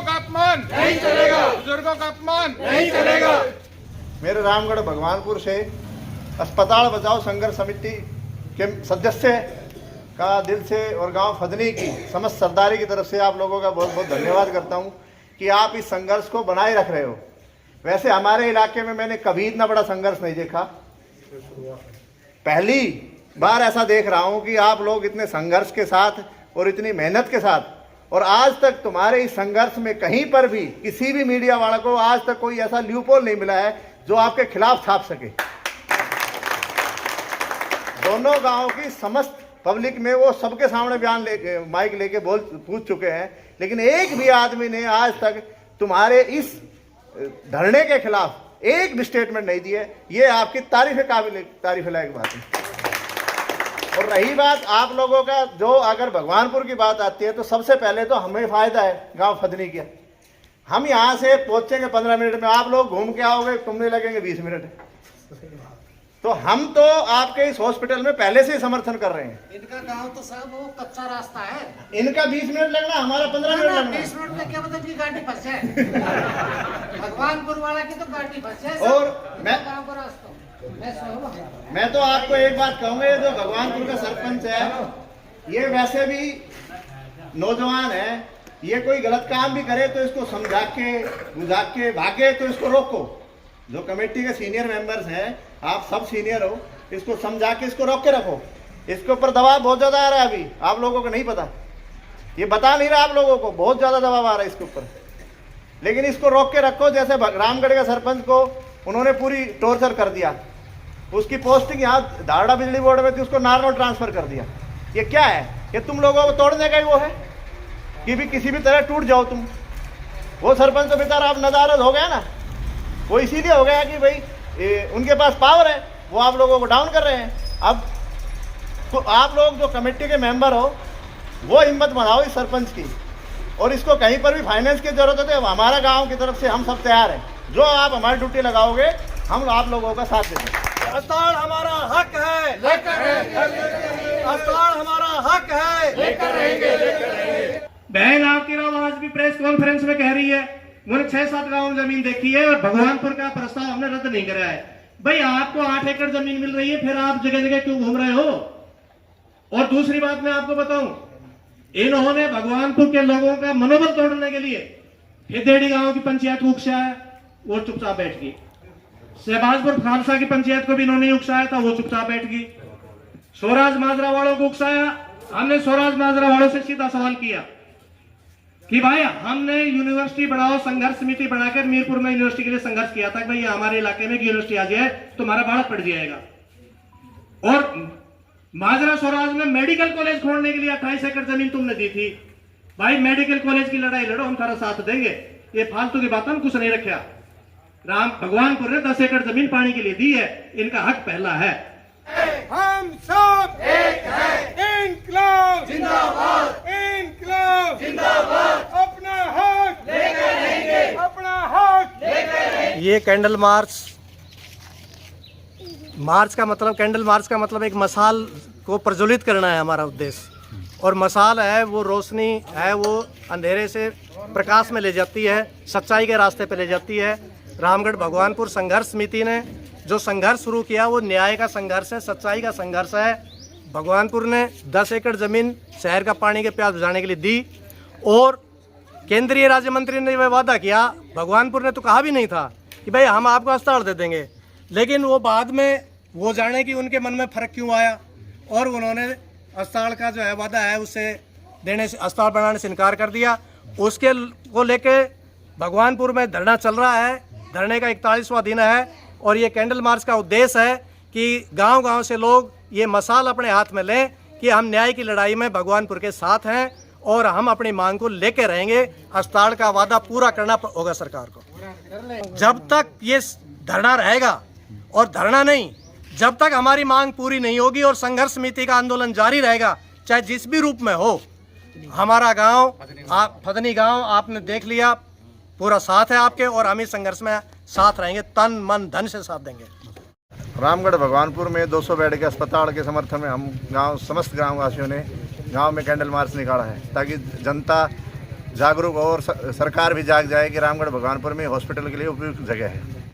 का अपमान नहीं चलेगा, बुजुर्गों का अपमान नहीं चलेगा। मेरे रामगढ़ भगवानपुर से अस्पताल बचाओ संघर्ष समिति के सदस्य का दिल से और गांव फदनी की समस्त सरदारी की तरफ से आप लोगों का बहुत बहुत धन्यवाद करता हूं कि आप इस संघर्ष को बनाए रख रहे हो। वैसे हमारे इलाके में मैंने कभी इतना बड़ा संघर्ष नहीं देखा, पहली बार ऐसा देख रहा हूं कि आप लोग इतने संघर्ष के साथ और इतनी मेहनत के साथ, और आज तक तुम्हारे इस संघर्ष में कहीं पर भी किसी भी मीडिया वाला को आज तक कोई ऐसा ल्यूपोल नहीं मिला है जो आपके खिलाफ छाप सके। दोनों गांव की समस्त पब्लिक में वो सबके सामने बयान लेके माइक लेके पूछ चुके हैं, लेकिन एक भी आदमी ने आज तक तुम्हारे इस धरने के खिलाफ एक भी स्टेटमेंट नहीं दिया। ये आपकी तारीफ लायक बात है। और रही बात आप लोगों का, जो अगर भगवानपुर की बात आती है तो सबसे पहले तो हमें फायदा है गांव फदनी का। हम यहाँ से पहुंचेंगे 15 मिनट में, आप लोग घूम के आओगे तुमने लगेंगे 20 मिनट। तो हम तो आपके इस हॉस्पिटल में पहले से ही समर्थन कर रहे हैं। इनका गांव तो साहब वो कच्चा रास्ता है, इनका 20 मिनट लगना, हमारा 15 मिनट लगना। 20 मिनट में क्या मतलब की गाड़ी फंस जाए। भगवानपुर वाला की तो गाड़ी फंस जाए। और मैं तो आपको एक बात कहूंगा, ये जो भगवानपुर का सरपंच है ये वैसे भी नौजवान है, ये कोई गलत काम भी करे तो इसको समझा के बुझा के भागे तो इसको रोको। जो कमेटी के सीनियर मेंबर्स हैं, आप सब सीनियर हो, इसको समझा के इसको रोक के रखो। इसके ऊपर दबाव बहुत ज्यादा आ रहा है, अभी आप लोगों को नहीं पता, ये बता नहीं रहा आप लोगों को, बहुत ज्यादा दबाव आ रहा है इसके ऊपर, लेकिन इसको रोक के रखो। जैसे रामगढ़ के सरपंच को उन्होंने पूरी टॉर्चर कर दिया, उसकी पोस्टिंग यहाँ धारड़ा बिजली बोर्ड में थी, उसको नारनौल ट्रांसफर कर दिया। ये क्या है? ये तुम लोगों को तोड़ने का ही वो है कि भी किसी भी तरह टूट जाओ तुम। वो सरपंच तो बेचारा अब नदारद हो गया ना, वो इसीलिए हो गया कि भाई उनके पास पावर है, वो आप लोगों को डाउन कर रहे हैं। अब तो आप लोग जो कमेटी के मेंबर हो वो हिम्मत बढ़ाओ इस सरपंच की, और इसको कहीं पर भी फाइनेंस की जरूरत है तो हमारा गांव की तरफ से हम सब तैयार हैं। जो आप हमारी ड्यूटी लगाओगे हम आप लोगों का साथ देंगे। अस्पताल हमारा हक है, अस्पताल हमारा हक है, लेकर रहेंगे। बहन आपकी आवाज भी प्रेस कॉन्फ्रेंस में कह रही है, मैंने 6-7 गांव जमीन देखी है और भगवानपुर का प्रस्ताव हमने रद्द नहीं करा है। भाई आपको 8 एकड़ जमीन मिल रही है, फिर आप जगह जगह क्यों घूम रहे हो? और दूसरी बात मैं आपको बताऊं, इन्होंने भगवानपुर के लोगों का मनोबल तोड़ने के लिए हिदेड़ी गांव की पंचायत को उकसाया, वो चुपचाप बैठ गई। शहबाजपुर खालसा की पंचायत को भी इन्होंने उकसाया था, वो चुपचाप बैठ गई। स्वराज माजरा वालों को उकसाया, हमने स्वराज माजरा वालों से सीधा सवाल किया कि भाई हमने यूनिवर्सिटी बढ़ाओ संघर्ष समिति बनाकर मीरपुर में यूनिवर्सिटी के लिए संघर्ष किया था कि भाई हमारे इलाके में यूनिवर्सिटी आ जाए तो हमारा बाढ़ पड़ जाएगा। और माजरा स्वराज में मेडिकल कॉलेज खोलने के लिए 28 एकड़ जमीन तुमने दी थी। भाई मेडिकल कॉलेज की लड़ाई लड़ो, हम सारा साथ देंगे। ये फालतू की बात हम कुछ नहीं रखा। राम भगवानपुर ने 10 एकड़ जमीन पानी के लिए दी है, इनका हक पहला है। हम सब एक हैं। इनकलाब जिंदाबाद, इनकलाब जिंदाबाद। अपना हक लेकर रहेंगे, अपना हक लेकर रहेंगे। ये कैंडल मार्च का मतलब, कैंडल मार्च का मतलब एक मसाल को प्रज्वलित करना है हमारा उद्देश्य। और मसाल है वो रोशनी है, वो अंधेरे से प्रकाश में ले जाती है, सच्चाई के रास्ते पे ले जाती है। रामगढ़ भगवानपुर संघर्ष समिति ने जो संघर्ष शुरू किया वो न्याय का संघर्ष है, सच्चाई का संघर्ष है। भगवानपुर ने 10 एकड़ जमीन शहर का पानी के प्यास बुझाने के लिए दी, और केंद्रीय राज्य मंत्री ने वह वादा किया, भगवानपुर ने तो कहा भी नहीं था कि भाई हम आपको अस्पताल दे देंगे, लेकिन वो बाद में वो जाने कि उनके मन में फर्क क्यों आया और उन्होंने अस्पताल का जो है वादा है उससे देने से, अस्पताल बनाने से इनकार कर दिया। उसके को लेके भगवानपुर में धरना चल रहा है, धरने का 41वां दिन है, और ये कैंडल मार्च का उद्देश्य है कि गांव-गांव से लोग ये मसाल अपने हाथ में लें कि हम न्याय की लड़ाई में भगवानपुर के साथ हैं और हम अपनी मांग को लेके रहेंगे। अस्पताल का वादा पूरा करना होगा सरकार को। जब तक ये धरना रहेगा, और धरना नहीं, जब तक हमारी मांग पूरी नहीं होगी और संघर्ष समिति का आंदोलन जारी रहेगा, चाहे जिस भी रूप में हो। हमारा गांव फदनी गांव आपने देख लिया, पूरा साथ है आपके, और हम इस संघर्ष में साथ रहेंगे, तन मन धन से साथ देंगे। रामगढ़ भगवानपुर में 200 बेड के अस्पताल के समर्थन में हम समस्त गाँव वासियों ने गाँव में कैंडल मार्च निकाला है, ताकि जनता जागरूक हो और सरकार भी जाग जाए कि रामगढ़ भगवानपुर में हॉस्पिटल के लिए उपयुक्त जगह है।